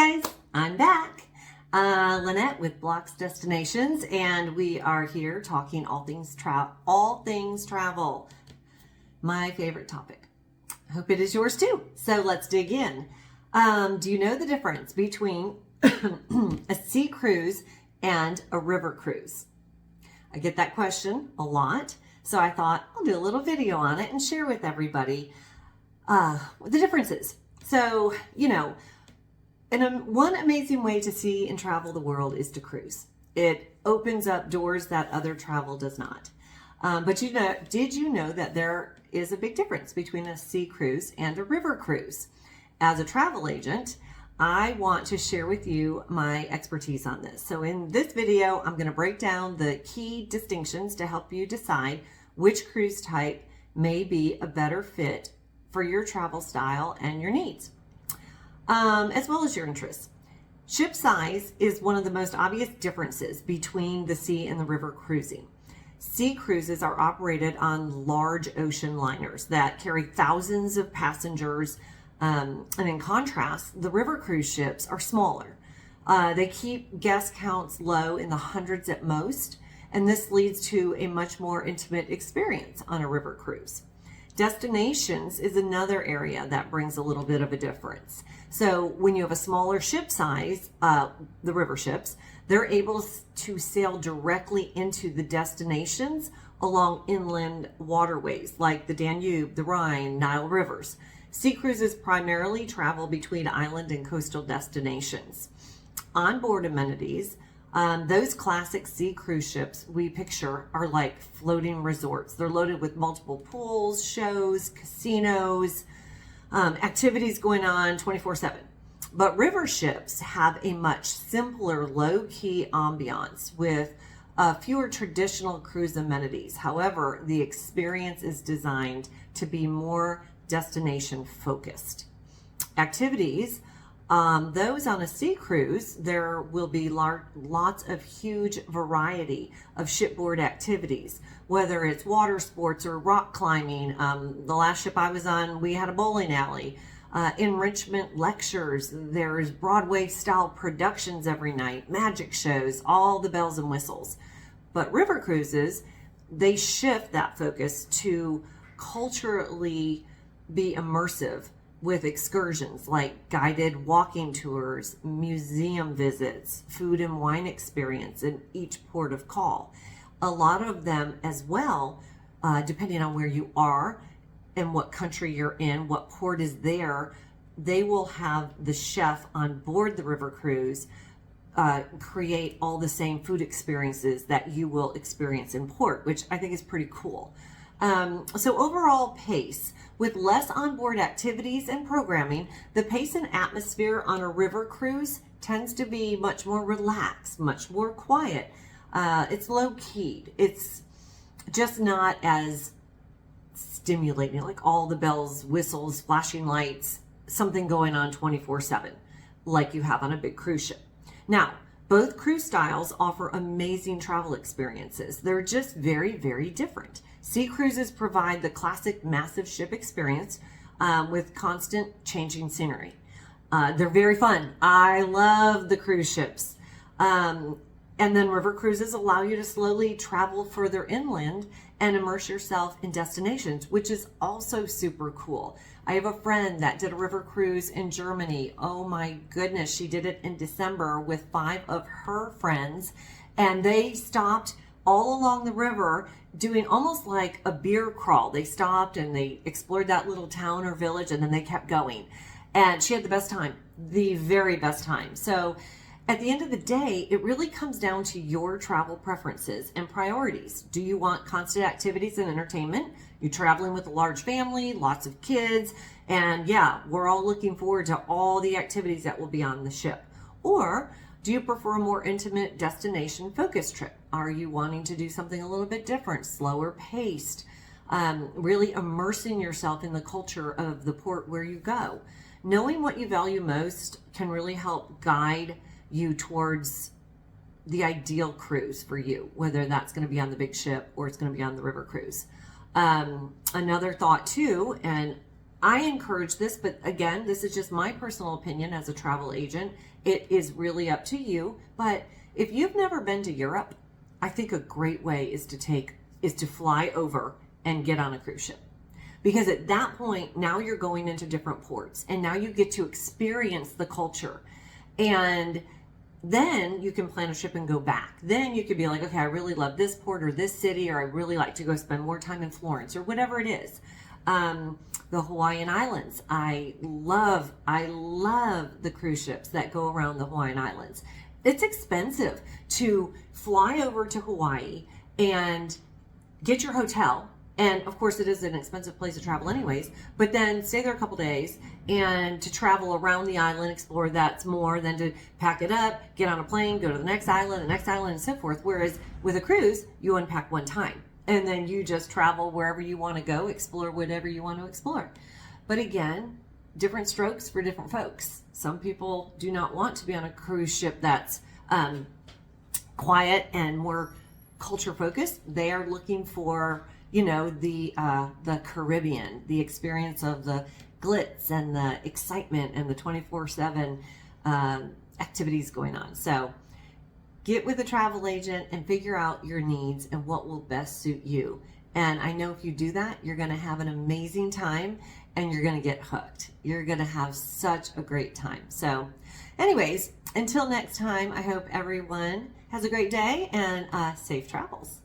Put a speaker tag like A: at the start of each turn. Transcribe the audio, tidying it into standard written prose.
A: guys, I'm back. Lynette with Blocks Destinations, and we are here talking all things travel. My favorite topic. Hope it is yours too. So let's dig in. Do you know the difference between a sea cruise and a river cruise? I get that question a lot, so I thought I'll do a little video on it and share with everybody the differences. So, one amazing way to see and travel the world is to cruise. It opens up doors that other travel does not. But did you know that there is a big difference between a sea cruise and a river cruise? As a travel agent, I want to share with you my expertise on this. So in this video, I'm going to break down the key distinctions to help you decide which cruise type may be a better fit for your travel style and your needs, as well as your interests. Ship size is one of the most obvious differences between the sea and the river cruising. Sea cruises are operated on large ocean liners that carry thousands of passengers, and in contrast, the river cruise ships are smaller. They keep guest counts low in the hundreds at most, and this leads to a much more intimate experience on a river cruise. Destinations is another area that brings a little bit of a difference. So when you have a smaller ship size, the river ships, they're able to sail directly into the destinations along inland waterways like the Danube, the Rhine, Nile rivers. Sea cruises primarily travel between island and coastal destinations. Onboard amenities, those classic sea cruise ships we picture are like floating resorts. They're loaded with multiple pools, shows, casinos, activities going on 24/7. But river ships have a much simpler, low-key ambiance with fewer traditional cruise amenities. However, the experience is designed to be more destination focused. Activities, those on a sea cruise, there will be lots of huge variety of shipboard activities, whether it's water sports or rock climbing. The last ship I was on, we had a bowling alley, enrichment lectures, there's Broadway style productions every night, magic shows, all the bells and whistles. But river cruises, they shift that focus to culturally be immersive with excursions like guided walking tours, museum visits, food and wine experience in each port of call. A lot of them as well, depending on where you are and what country you're in, what port is there, they will have the chef on board the river cruise create all the same food experiences that you will experience in port, which I think is pretty cool. So overall pace, with less onboard activities and programming, the pace and atmosphere on a river cruise tends to be much more relaxed, much more quiet. It's low-keyed. It's just not as stimulating, like all the bells, whistles, flashing lights, something going on 24/7, like you have on a big cruise ship. Now, both cruise styles offer amazing travel experiences. They're just very, very different. Sea cruises provide the classic massive ship experience with constant changing scenery. They're very fun. I love the cruise ships. And then river cruises allow you to slowly travel further inland and immerse yourself in destinations, which is also super cool. I have a friend that did a river cruise in Germany. Oh my goodness, she did it in December with 5 of her friends, and they stopped all along the river doing almost like a beer crawl. They stopped and they explored that little town or village, and then they kept going. And she had the best time, the very best time. So at the end of the day, it really comes down to your travel preferences and priorities. Do you want constant activities and entertainment? You're traveling with a large family, lots of kids, and yeah, we're all looking forward to all the activities that will be on the ship. Or do you prefer a more intimate destination focused trip? Are you wanting to do something a little bit different, slower paced, really immersing yourself in the culture of the port where you go? Knowing what you value most can really help guide you towards the ideal cruise for you, whether that's going to be on the big ship or it's going to be on the river cruise. Another thought too, and I encourage this, but again, this is just my personal opinion as a travel agent. It is really up to you. But if you've never been to Europe, I think a great way is to fly over and get on a cruise ship. Because at that point, now you're going into different ports and now you get to experience the culture. And then you can plan a trip and go back. Then you could be like, okay, I really love this port or this city, or I really like to go spend more time in Florence or whatever it is. The Hawaiian Islands. I love the cruise ships that go around the Hawaiian Islands. It's expensive to fly over to Hawaii and get your hotel. And of course, it is an expensive place to travel anyways, but then stay there a couple days and to travel around the island, explore, that's more than to pack it up, get on a plane, go to the next island, and so forth. Whereas with a cruise, you unpack one time and then you just travel wherever you want to go, explore whatever you want to explore. But again, different strokes for different folks. Some people do not want to be on a cruise ship that's quiet and more culture focused. They are looking for, you know, the Caribbean, the experience of the glitz and the excitement and the 24/7 activities going on. So get with a travel agent and figure out your needs and what will best suit you. And I know if you do that, you're going to have an amazing time and you're going to get hooked. You're going to have such a great time. So anyways, until next time, I hope everyone has a great day and safe travels.